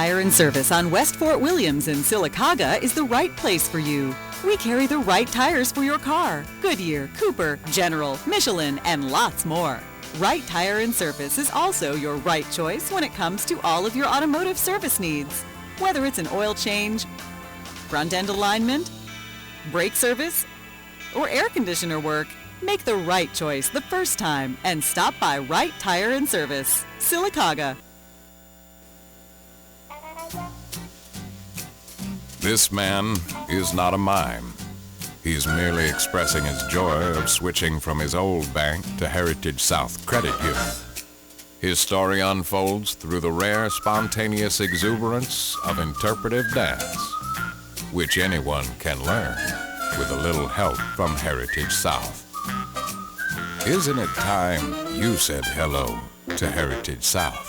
Tire and Service on West Fort Williams in Sylacauga is the right place for you. We carry the right tires for your car. Goodyear, Cooper, General, Michelin, and lots more. Right Tire and Service is also your right choice when it comes to all of your automotive service needs. Whether it's an oil change, front end alignment, brake service, or air conditioner work, make the right choice the first time and stop by Right Tire and Service, Sylacauga. This man is not a mime. He's merely expressing his joy of switching from his old bank to Heritage South Credit Union. His story unfolds through the rare, spontaneous exuberance of interpretive dance, which anyone can learn with a little help from Heritage South. Isn't it time you said hello to Heritage South?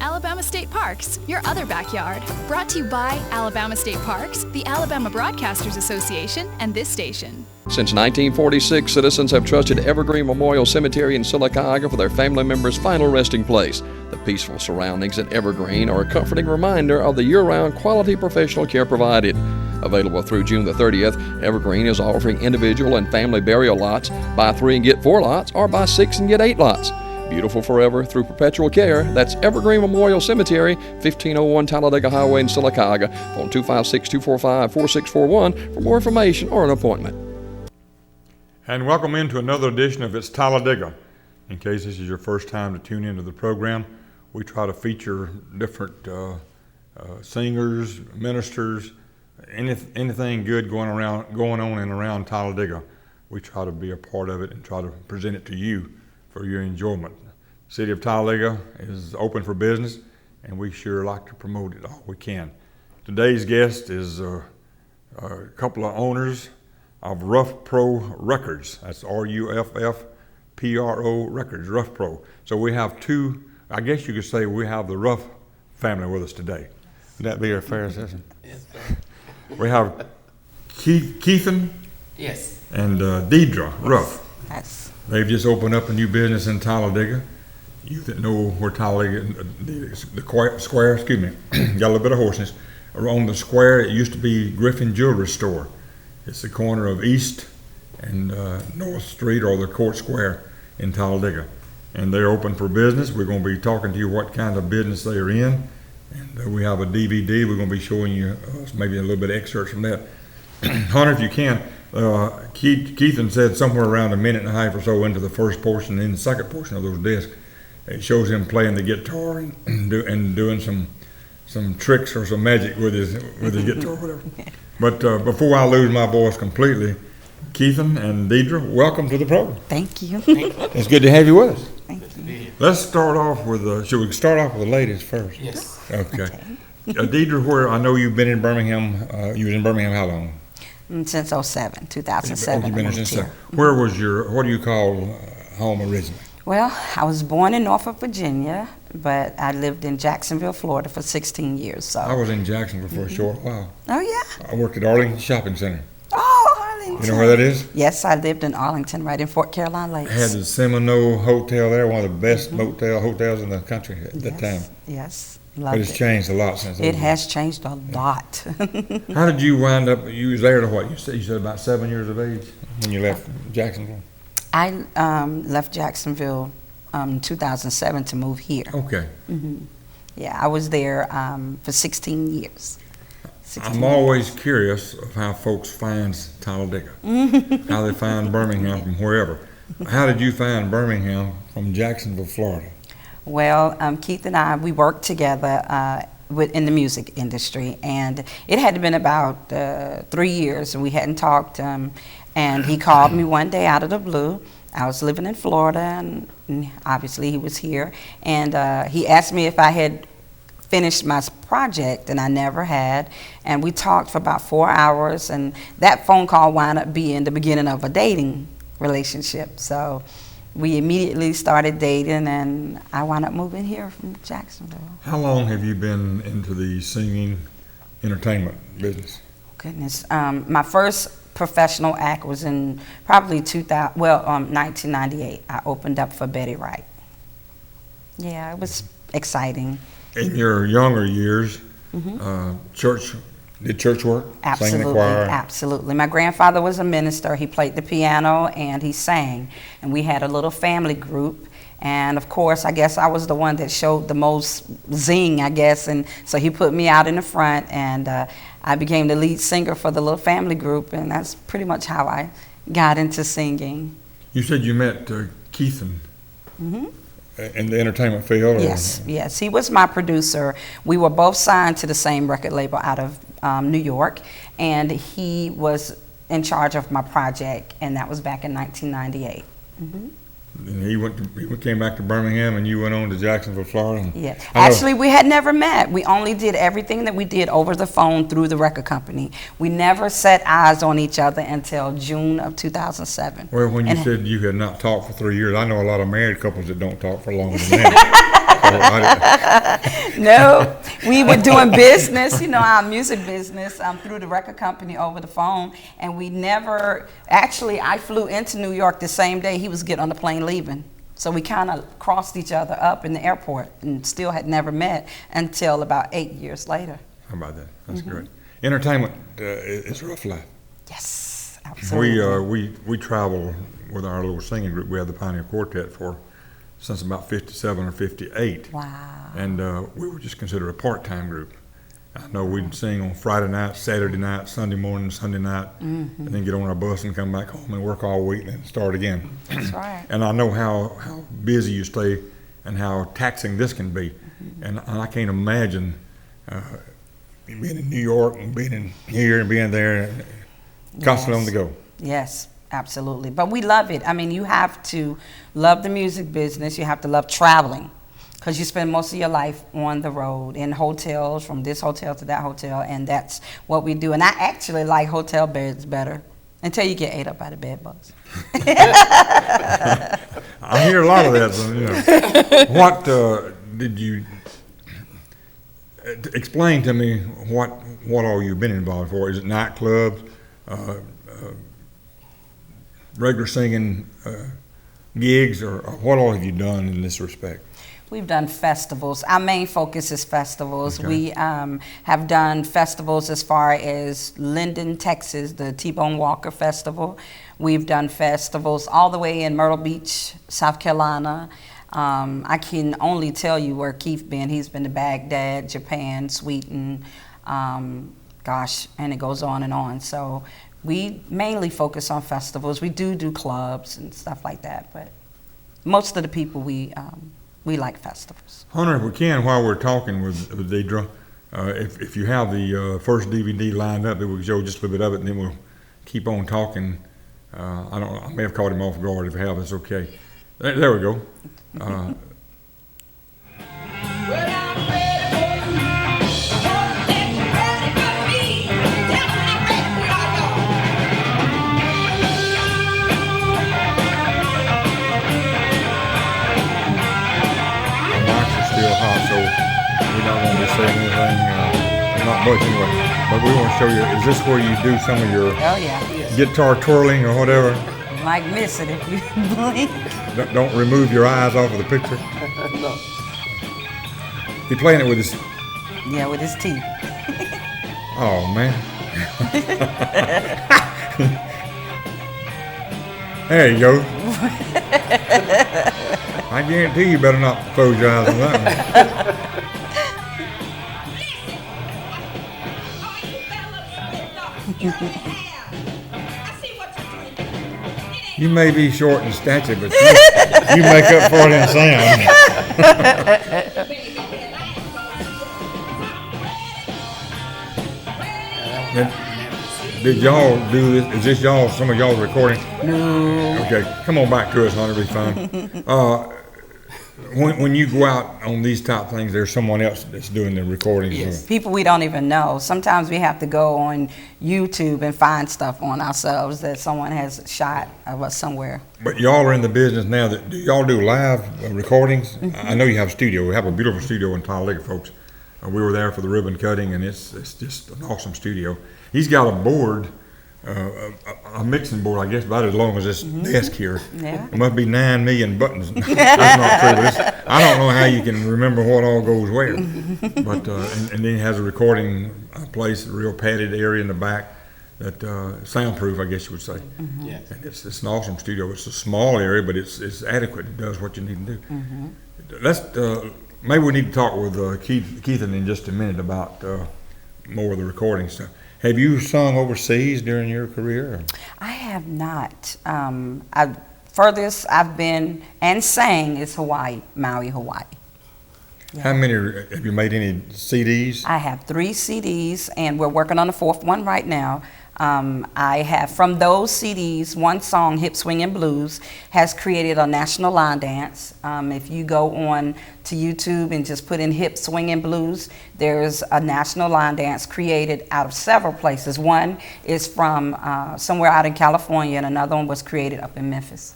Alabama State Parks, your other backyard. Brought to you by Alabama State Parks, the Alabama Broadcasters Association, and this station. Since 1946, citizens have trusted Evergreen Memorial Cemetery in Sylacauga for their family members' final resting place. The peaceful surroundings at Evergreen are a comforting reminder of the year-round quality professional care provided. Available through June the 30th, Evergreen is offering individual and family burial lots, buy 3 and get 4 lots, or buy 6 and get 8 lots. Beautiful forever through perpetual care. That's Evergreen Memorial Cemetery, 1501 Talladega Highway in Sylacauga. Phone 256-245-4641 for more information or an appointment. And welcome into another edition of It's Talladega. In case this is your first time to tune into the program, we try to feature different singers, ministers, anything good going on and around Talladega. We try to be a part of it and try to present it to you for your enjoyment. The City of Talladega is open for business, and we sure like to promote it all we can. Today's guest is a couple of owners of Ruff Pro Records. That's RUFFPRO Records, Ruff Pro. So we have two, I guess you could say we have the Ruff family with us today. Would that be a fair assessment? Yes, sir. We have Keithan Yes. and DieDra Ruff. Yes. They've just opened up a new business in Talladega. You that know where Talladega, the square, excuse me, got a little bit of hoarseness. On the square, it used to be Griffin Jewelry Store. It's the corner of East and North Street, or the Court Square in Talladega. And they're open for business. We're going to be talking to you what kind of business they are in. And we have a DVD. We're going to be showing you maybe a little bit of excerpts from that. Hunter, if you can, Keithan said somewhere around a minute and a half or so into the first portion, and then the second portion of those discs, it shows him playing the guitar and doing some tricks or some magic with his guitar or whatever. But before I lose my voice completely, Keithan and DieDra, welcome to the program. Thank you. It's good to have you with us. Thank you. Let's start off with should we start off with the ladies first? Yes. Okay. DieDra, where I know you've been in Birmingham. You was in Birmingham how long? Since 2007. You've been I in moved since here. Where was what do you call home originally? Well, I was born in Norfolk, Virginia, but I lived in Jacksonville, Florida for 16 years. So. I was in Jacksonville for a short while. Oh, yeah? I worked at Arlington Shopping Center. Oh, Arlington. You know where that is? Yes, I lived in Arlington, right in Fort Caroline Lakes. I had the Seminole Hotel there, one of the best hotels in the country at that time. Yes, But loved it's it. changed a lot since then. It has changed a lot. How did you wind up, you was there to what? You said about 7 years of age when you left Jacksonville? I left Jacksonville in 2007 to move here. Okay. Yeah, I was there for 16 years. I'm always curious of how folks find Talladega, how they find Birmingham from wherever. How did you find Birmingham from Jacksonville, Florida? Well, Keith and I, we worked together in the music industry, and it had been about 3 years, and we hadn't talked, and he called me one day out of the blue. I was living in Florida, and obviously he was here, and he asked me if I had finished my project, and I never had. And we talked for about 4 hours, and that phone call wound up being the beginning of a dating relationship. So we immediately started dating, and I wound up moving here from Jacksonville. How long have you been into the singing entertainment business? Goodness, my first professional act was in probably 1998. I opened up for Betty Wright. Yeah, it was exciting. In your younger years, church work? Sang in the Absolutely, choir? absolutely. My grandfather was a minister. He played the piano and he sang. And we had a little family group. And of course, I guess I was the one that showed the most zing, I guess. And so he put me out in the front, and I became the lead singer for the little family group. And that's pretty much how I got into singing. You said you met Keith in the entertainment field? Or? Yes. He was my producer. We were both signed to the same record label out of New York, and he was in charge of my project, and that was back in 1998. And he came back to Birmingham, and you went on to Jacksonville, Florida? Yeah. Actually, we had never met. We only did everything that we did over the phone through the record company. We never set eyes on each other until June of 2007. Well, when you said you had not talked for 3 years, I know a lot of married couples that don't talk for longer than that. No, we were doing business, our music business, through the record company over the phone, and we never, actually, I flew into New York the same day he was getting on the plane leaving. So we kind of crossed each other up in the airport and still had never met until about 8 years later. How about that? That's great. Entertainment is rough life. Yes, absolutely. We travel with our little singing group. We have the Pioneer Quartet since about 57 or 58. Wow. And we were just considered a part-time group. I know we'd sing on Friday night, Saturday night, Sunday morning, Sunday night, and then get on our bus and come back home and work all week and then start again. That's right. And I know how busy you stay and how taxing this can be. And I can't imagine being in New York and being in here and being there, constantly on the go. Yes. Absolutely. But we love it. I mean, you have to love the music business. You have to love traveling, because you spend most of your life on the road in hotels, from this hotel to that hotel, and that's what we do. And I actually like hotel beds better until you get ate up by the bed bugs. I hear a lot of that. What did you explain to me? What all you've been involved for? Is it nightclubs? Regular singing gigs, or what all have you done in this respect? We've done festivals. Our main focus is festivals. Okay. We have done festivals as far as Linden, Texas, the T-Bone Walker Festival. We've done festivals all the way in Myrtle Beach, South Carolina. I can only tell you where Keith been. He's been to Baghdad, Japan, Sweden, and it goes on and on. So we mainly focus on festivals. We do clubs and stuff like that, but most of the people we like festivals. Hunter, if we can, while we're talking with DieDra, if you have the first DVD lined up, that we can show just a little bit of it, and then we'll keep on talking. I may have caught him off guard. If I have, it's okay. There we go. Saying anything, not much anyway, but we want to show you, is this where you do some of your guitar twirling or whatever? You might miss it if you blink. Don't remove your eyes off of the picture? No. He playing it with his... Yeah, with his teeth. Oh, man. There you go. I guarantee you better not close your eyes on that one. You may be short in stature, but you make up for it in sound. Did y'all do this? Is this some of y'all's recording? No. Okay, come on back to us, Hunter. It'll be fun. When you go out on these type things, there's someone else that's doing the recordings. Yes. People we don't even know. Sometimes we have to go on YouTube and find stuff on ourselves that someone has shot of us somewhere. But y'all are in the business now. Do y'all do live recordings? I know you have a studio. We have a beautiful studio in Talladega, folks. We were there for the ribbon cutting, and it's just an awesome studio. He's got a board, a mixing board, I guess, about as long as this desk here. Yeah. It must be 9 million buttons. That's not true. But I don't know how you can remember what all goes where. But and then he has a recording place, a real padded area in the back that soundproof, I guess you would say. Yes. And it's an awesome studio. It's a small area, but it's adequate. It does what you need to do. Let's maybe we need to talk with Keith in just a minute about more of the recording stuff. Have you sung overseas during your career? I have not. Furthest I've been and sang is Hawaii, Maui, Hawaii. Yeah. How many, have you made any CDs? I have 3 CDs, and we're working on the 4th one right now. I have, from those CDs, one song, Hip Swingin' Blues, has created a national line dance. If you go on to YouTube and just put in Hip Swingin' Blues, there's a national line dance created out of several places. One is from somewhere out in California, and another one was created up in Memphis.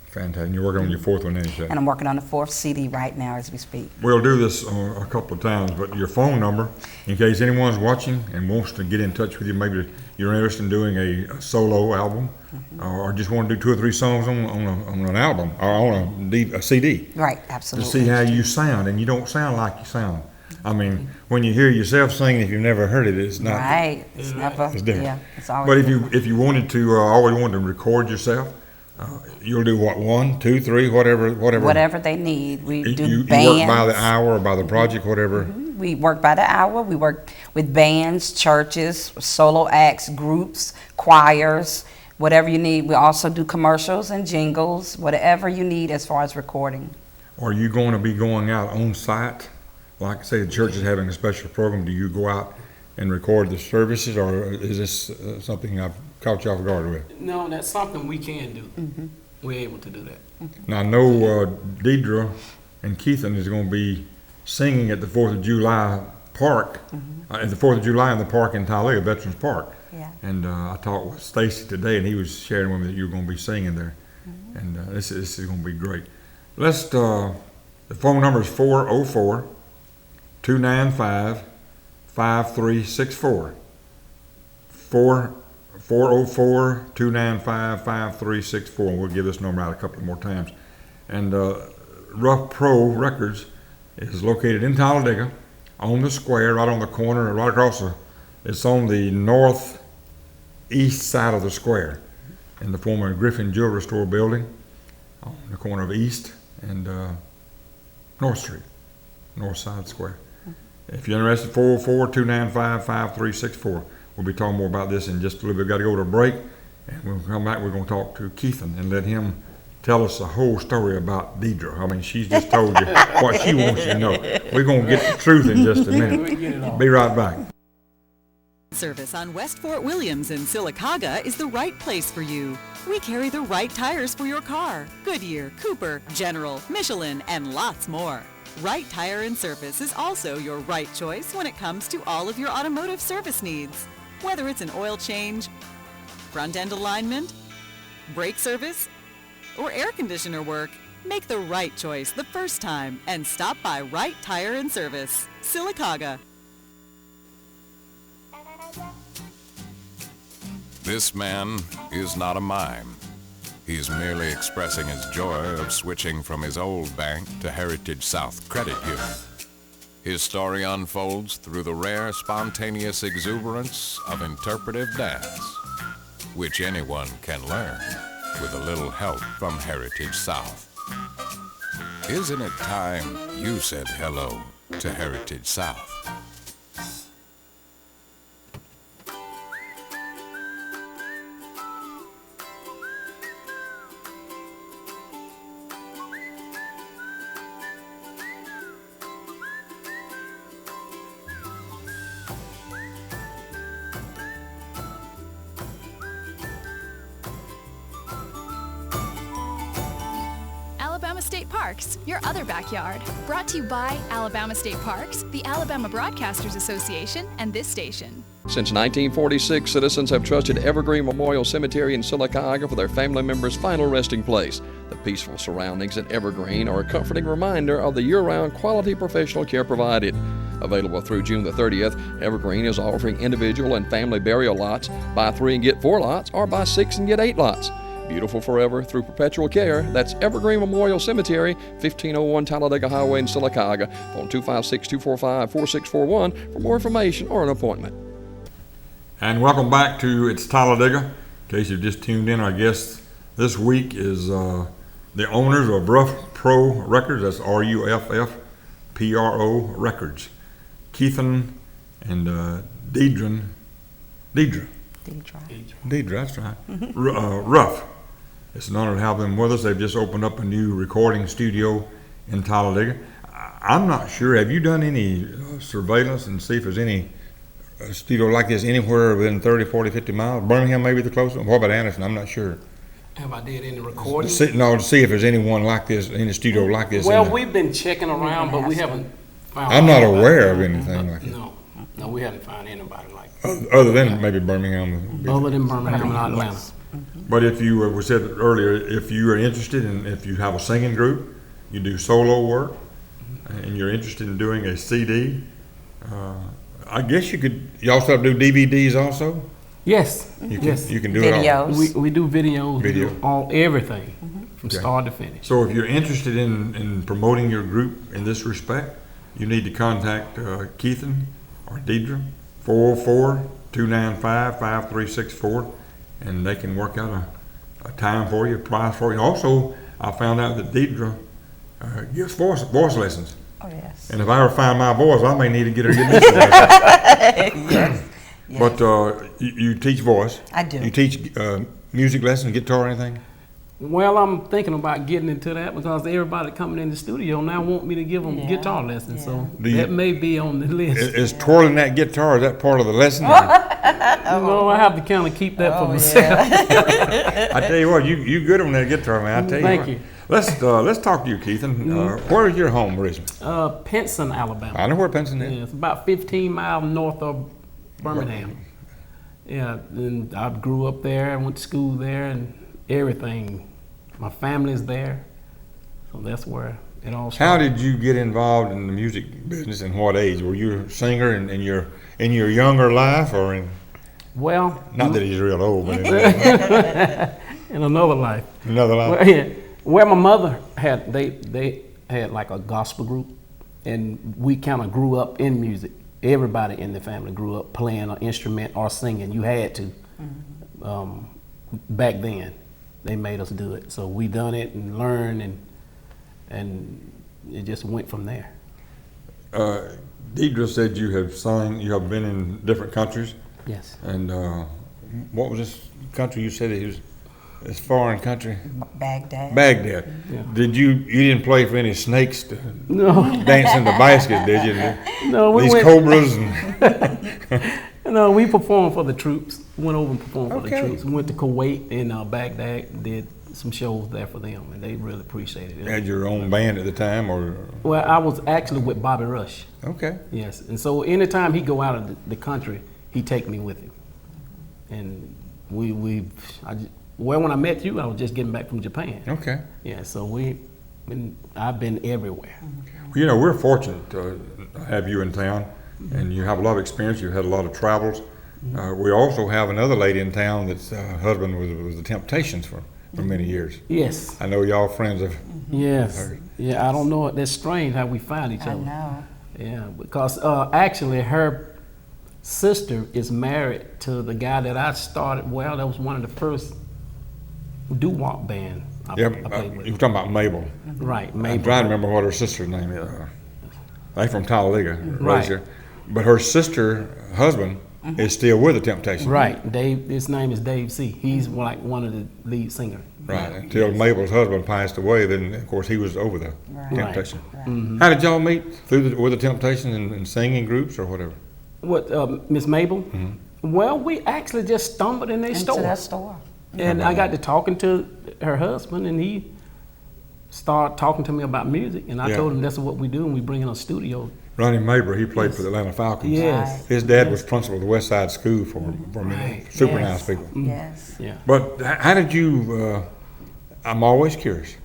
Fantastic. And you're working on your 4th one, then you say? And I'm working on the 4th CD right now as we speak. We'll do this a couple of times, but your phone number, in case anyone's watching and wants to get in touch with you, maybe you're interested in doing a solo album, or just want to do 2 or 3 songs on an album, or on a CD. Right, absolutely. To see how you sound, and you don't sound like you sound. I mean, when you hear yourself singing, if you've never heard it, it's not. Right, it's never, it's different. yeah, it's always But different. if you wanted to, always wanted to record yourself, you'll do what, 1, 2, 3, whatever. Whatever they need. We do You bands. work by the hour or by the project, whatever. We work by the hour. We work with bands, churches, solo acts, groups, choirs, whatever you need. We also do commercials and jingles, whatever you need as far as recording. Are you going to be going out on site? Like, say, the church is having a special program. Do you go out and record the services, or is this something I've caught you off guard with? No, that's something we can do. We're able to do that. Now, I know DieDra and Keith is going to be singing at the 4th of July park, at the 4th of July in the park in Talladega, Veterans Park. Yeah. And I talked with Stacy today, and he was sharing with me that you were going to be singing there. And this is going to be great. Let's, the phone number is 404-295-5364. 404-295-5364. And we'll give this number out a couple more times. And Ruff Pro Records is located in Talladega, on the square, right on the corner, right across it's on the northeast side of the square, in the former Griffin Jewelry Store building, on the corner of East and North Street, north side square. If you're interested, 404-295-5364. We'll be talking more about this in just a little bit. We've got to go to a break, and when we come back, we're going to talk to Keith and let him tell us the whole story about DieDra. I mean, she's just told you what she wants you to know. We're going to get the truth in just a minute. Be right back. Service on West Fort Williams in Sylacauga is the right place for you. We carry the right tires for your car. Goodyear, Cooper, General, Michelin, and lots more. Right Tire and Service is also your right choice when it comes to all of your automotive service needs. Whether it's an oil change, front end alignment, brake service, or air conditioner work, make the right choice the first time and stop by Right Tire and Service, Sylacauga. This man is not a mime. He's merely expressing his joy of switching from his old bank to Heritage South Credit Union. His story unfolds through the rare, spontaneous exuberance of interpretive dance, which anyone can learn with a little help from Heritage South. Isn't it time you said hello to Heritage South? State Parks, your other backyard. Brought to you by Alabama State Parks, the Alabama Broadcasters Association, and this station. Since 1946, citizens have trusted Evergreen Memorial Cemetery in Sylacauga for their family members' final resting place. The peaceful surroundings at Evergreen are a comforting reminder of the year-round quality professional care provided. Available through June the 30th, Evergreen is offering individual and family burial lots, buy 3 and get 4 lots, or buy 6 and get 8 lots. Beautiful forever through perpetual care. That's Evergreen Memorial Cemetery, 1501 Talladega Highway in Sylacauga. Phone 256-245-4641 for more information or an appointment. And welcome back to It's Talladega. In case you've just tuned in, our guest this week is the owners of Ruff Pro Records. That's RUFF-PRO Records. Keith and DieDra, that's right. Ruff. It's an honor to have them with us. They've just opened up a new recording studio in Talladega. I'm not sure. Have you done any surveillance and see if there's any studio like this anywhere within 30, 40, 50 miles? Birmingham may be the closest one. What about Anderson? I'm not sure. Have I did any recording? To see if there's anyone like this, any studio like this. Well, we've been checking around, but we haven't found I'm not anybody. aware of anything like it. No, we haven't found anybody like that. Other than maybe Birmingham. Other than Birmingham and Atlanta. But if you, we said earlier, if you are interested in, if you have a singing group, you do solo work, and you're interested in doing a CD, I guess you also do DVDs also? Yes, You can do Videos. it all. We do videos, Video. we do everything from Okay. start to finish. So if you're interested in promoting your group in this respect, you need to contact Keith or DieDra, 404-295-5364, and they can work out a time for you, a price for you. Also, I found out that DieDra gives voice lessons. Oh, yes. And if I ever find my voice, I may need to get her to give me some lessons. Yes. But you teach voice. I do. You teach music lessons, guitar, or anything? Well, I'm thinking about getting into that because everybody coming in the studio now want me to give them guitar lessons, so that may be on the list. Is twirling that guitar, is that part of the lesson? No, I have to kind of keep that for myself. I tell you what, you good on that guitar, man. I tell you Thank what. you. Let's talk to you, Keith. Where is your home originally? Pinson, Alabama. I know where Pinson is. Yeah, it's about 15 miles north of Birmingham. Yeah, and I grew up there. I went to school there and everything. My family's there, so that's where it all started. How did you get involved in the music business and what age? Were you a singer in your younger life or in? Well, Not that he's real old, but in in another life. another life. Well, yeah, where my mother had, they had like a gospel group, and we kind of grew up in music. Everybody in the family grew up playing an instrument or singing. You had to. Back then, they made us do it. So we done it and learned, and it just went from there. DieDra said you have been in different countries. Yes. And what was this country you said it was? This foreign country? Baghdad. Baghdad. Yeah. You didn't play for any snakes to No. dance in the basket, did you? No, we These went. cobras and No, we performed for the troops. Went over and performed for the Okay. troops. We went to Kuwait and Baghdad, did some shows there for them, and they really appreciated it. had your own band at the time, or Well, I was actually with Bobby Rush. okay. Yes, and so anytime he go out of the country, he take me with him. And when I met you, I was just getting back from Japan. Okay. Yeah, so I've been everywhere. Well, we're fortunate to have you in town, and you have a lot of experience. You've had a lot of travels. We also have another lady in town that's husband was the Temptations for many years. Yes, I know y'all friends of. yes. Yeah, I don't know. That's strange how we find each I other. know. Yeah, because actually her sister is married to the guy that I started. Well, that was one of the first doo-wop band I played with. You were talking about Mabel. Right, I'm Mabel. trying to remember what her sister's name is. They from Talladega, Right. raised here. But her sister husband is still with the Temptations. Right, Dave. His name is Dave C. He's like one of the lead singers. Right. Until Mabel's husband passed away, then of course he was over the Temptations. Mm-hmm. How did y'all meet? With the Temptations and singing groups or whatever? What, Miss Mabel? Well, we actually just stumbled in their Into store. that store. And I got to talking to her husband, and he started talking to me about music, and I told him that's what we do, and we bring in a studio. Ronnie Mabry, he played for the Atlanta Falcons. Yes. His dad was principal of the West Side School for a minute. Super nice people. Yes. Yeah. But how did you, I'm always curious,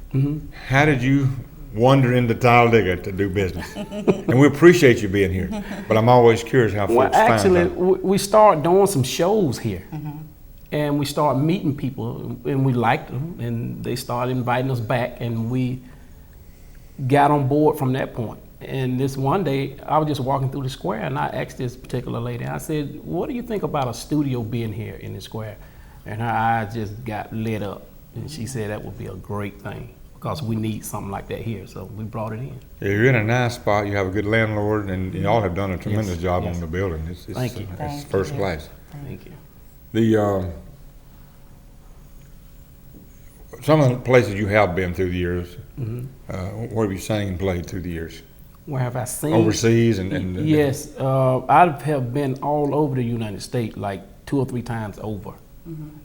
how did you wander into Talladega to do business? And we appreciate you being here, but I'm always curious how folks Actually, find out. we started doing some shows here, and we started meeting people, and we liked them, and they started inviting us back, and we got on board from that point. And this one day, I was just walking through the square, and I asked this particular lady, I said, what do you think about a studio being here in the square? And her eyes just got lit up, and she said that would be a great thing, because we need something like that here, so we brought it in. Yeah, you're in a nice spot, you have a good landlord, and y'all have done a tremendous job on the building. It's Thank you. It's first class. Thank you. Some of the places you have been through the years, where have you sang and played through the years? Where have I seen? Overseas and yes, I have been all over the United States, like 2 or 3 times over,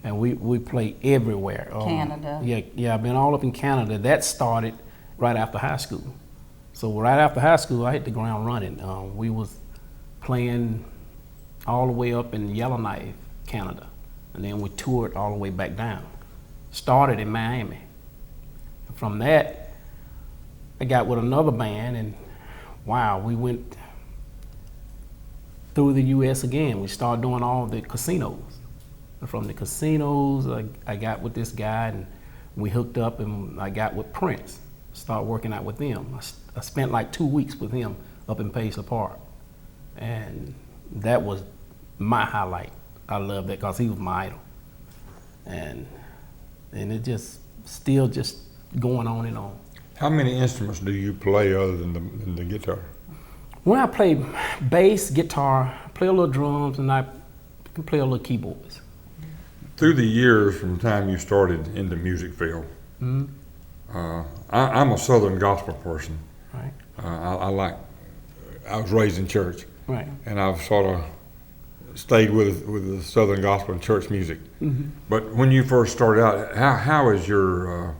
and we play everywhere. Canada. Yeah, I've been all up in Canada. That started right after high school. So right after high school, I hit the ground running. We was playing all the way up in Yellowknife, Canada, and then we toured all the way back down. Started in Miami. From that, I got with another band, and wow, we went through the U.S. again. We started doing all the casinos. And from the casinos, I got with this guy, and we hooked up, and I got with Prince. Started working out with them. I spent like 2 weeks with him up in Paisley Park, and that was my highlight. I loved that because he was my idol, and it just still just going on and on. How many instruments do you play other than the guitar? When I play bass, guitar, play a little drums, and I can play a little keyboards. Through the years from the time you started in the music field, I'm a Southern gospel person. Right. I was raised in church, Right. and I've sort of stayed with the Southern gospel and church music. But when you first started out, how has your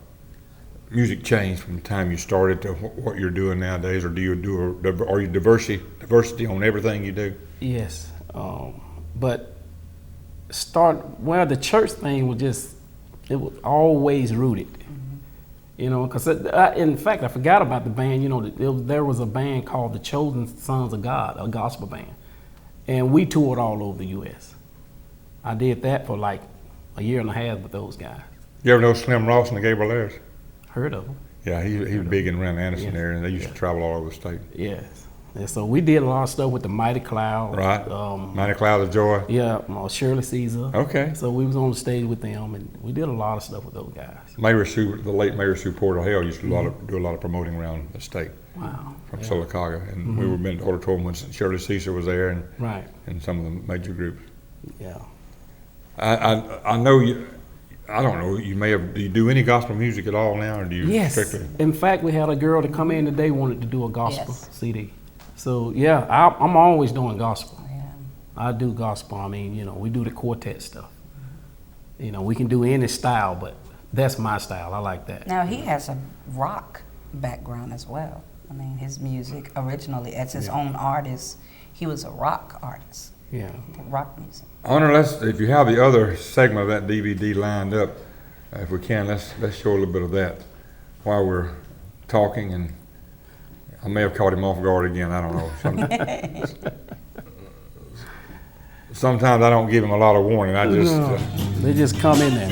music changed from the time you started to what you're doing nowadays, or are you diversity on everything you do? Yes, but the church thing it was always rooted, you know, because in fact I forgot about the band. You know, there was a band called the Chosen Sons of God, a gospel band, and we toured all over the U.S. I did that for like a year and a half with those guys. You ever know Slim Ross and the Gabrielaires? Heard of them? Yeah, he was big in around Anderson area, and they used to travel all over the state. Yes. And so we did a lot of stuff with the Mighty Cloud. Right. Mighty Cloud of Joy. Yeah, Shirley Caesar. Okay. So we was on the stage with them, and we did a lot of stuff with those guys. The late Mayor Sue Porter Hale used to do a lot of promoting around the state. Wow. From Sylacauga, and we were in the auditorium when Shirley Caesar was there, and Right. and some of the major groups. Yeah. I know you. I don't know. Do you do any gospel music at all now, or do you Yes. strictly? In fact, we had a girl to come in today wanted to do a gospel Yes. CD. So yeah, I'm always doing gospel. Yeah. I do gospel. I mean, you know, we do the quartet stuff. You know, we can do any style, but that's my style. I like that. Now he has a rock background as well. I mean, his music originally, as his own artist, he was a rock artist. Yeah. Rock music. Honor, if you have the other segment of that DVD lined up, if we can, let's show a little bit of that while we're talking. And I may have caught him off guard again. I don't know. Sometimes I don't give him a lot of warning. I just they just come in there.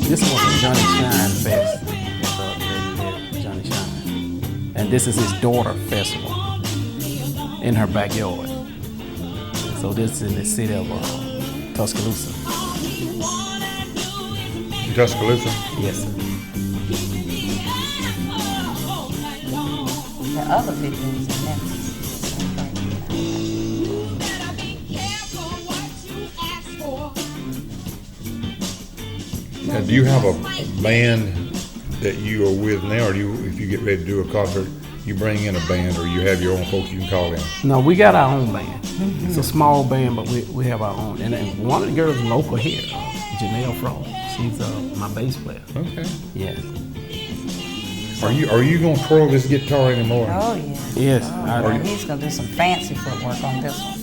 This was a Johnny Shine Fest. Johnny Shine. And this is his daughter festival in her backyard. So this is in the city of Tuscaloosa. Tuscaloosa? Yes, sir. The other videos in Memphis. Now, do you have a band that you are with now, or if you get ready to do a concert, you bring in a band, or you have your own folks you can call in? No, we got our own band. It's a small band, but we have our own. And then one of the girls local here, Janelle Frost. She's my bass player. Okay. Yes. Are you gonna twirl this guitar anymore? Oh, yeah. Yes. Oh, he's going to do some fancy footwork on this one.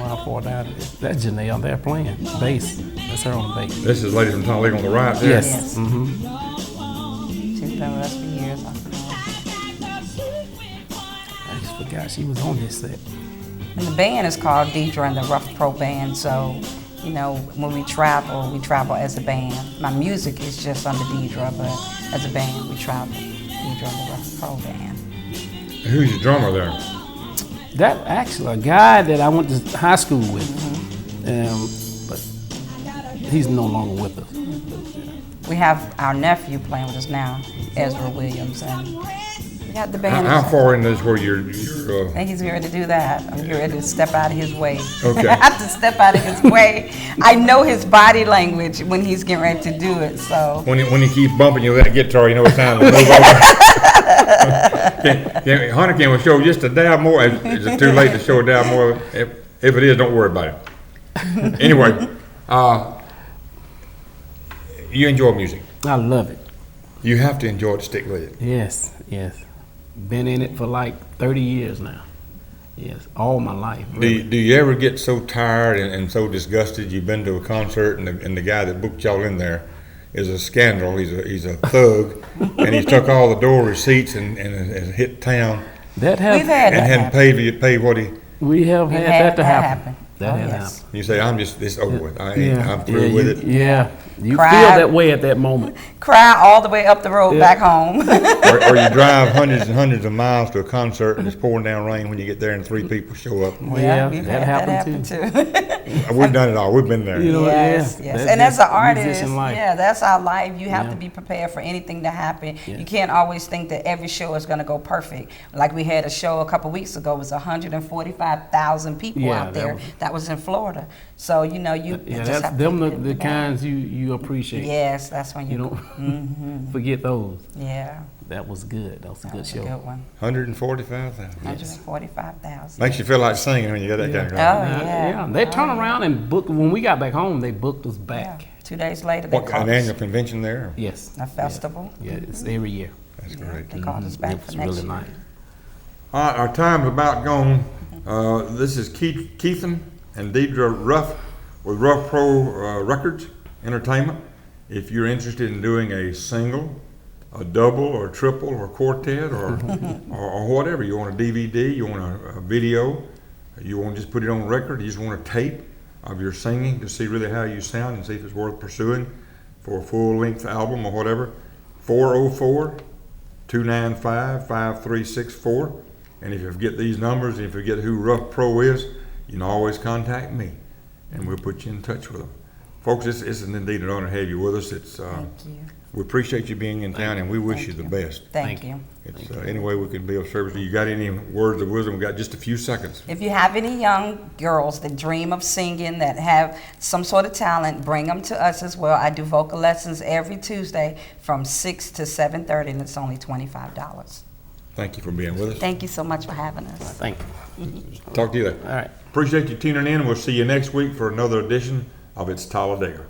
How far down it is. That's Janelle there playing bass. That's her on the bass. This is Lady from Talladega on the right there. Yes. Yes. Mm-hmm. She's been with us for years. I just forgot she was on this set. And the band is called DieDra and the Ruff Pro Band, so, you know, when we travel as a band. My music is just under DieDra, but as a band, we travel. DieDra and the Ruff Pro Band. Who's your drummer there? That actually a guy that I went to high school with, but he's no longer with us. We have our nephew playing with us now, Ezra Williams, and we got the band. How far in this where you're I think he's getting ready to do that. I'm getting ready to step out of his way. Okay. I have to step out of his way. I know his body language when he's getting ready to do it, so. when he keeps bumping you with that guitar, you know it's time to move over. Hunter, can we show just a dab more? Is it too late to show a dab more? If it is, don't worry about it. Anyway, you enjoy music. I love it. You have to enjoy it to stick with it. Yes, yes. Been in it for like 30 years now. Yes, all my life. Really. Do you ever get so tired and so disgusted? You've been to a concert and the guy that booked y'all in there is a scandal. He's a thug, and he's took all the door receipts and has hit town. That have, We've had and that hadn't happen. paid what he. We have We've had that to happen. Oh, That had yes. happened. You say it's over with. I'm through with it. Yeah, you Cried. feel that way at that moment. Cry all the way up the road back home. Or you drive hundreds and hundreds of miles to a concert and it's pouring down rain when you get there and 3 people show up. Well, yeah, we've that had happened too. We've done it all. We've been there. You know, Yes, yeah, yes. that's And as just an artist, musician life. yeah, that's our life. You have Yeah. to be prepared for anything to happen. Yeah. You can't always think that every show is going to go perfect. Like we had a show a couple weeks ago, it was 145,000 people Yeah, out that there. was- That was in Florida. So, you know, you Yeah, just that's have to them get the back. kinds you appreciate. Yes, that's when You you don't forget those. Yeah, That was good. That was a that good was show. a good one. 145,000. 145,000. Makes you feel like singing when you got that kind of Oh, crowd. yeah. They turn Oh, yeah. around and book. When we got back home, they booked us back. Yeah. 2 days later, they What, called an us. annual convention there? Yes. A festival. Yeah, it's every year. That's great. They called us back It's for next really year. nice. All right, our time's about gone. This is Keithan and DieDra Ruff with Ruff Pro Records Entertainment. If you're interested in doing a single, a double, or a triple, or a quartet, or whatever, you want a DVD, you want a video, you want to just put it on record, you just want a tape of your singing to see really how you sound and see if it's worth pursuing for a full-length album or whatever, 404-295-5364. And if you forget these numbers, and if you forget who Ruff Pro is, you can always contact me, and we'll put you in touch with them. Folks, it's indeed an honor to have you with us. It's Thank you. we appreciate you being in town, and we wish you the best. Thank you. It's any way we can be of service to you. Got any words of wisdom? We got just a few seconds. If you have any young girls that dream of singing, that have some sort of talent, bring them to us as well. I do vocal lessons every Tuesday from 6 to 7:30, and it's only $25. Thank you for being with us. Thank you so much for having us. Thank you. Talk to you later. All right. Appreciate you tuning in. We'll see you next week for another edition of It's Talladega.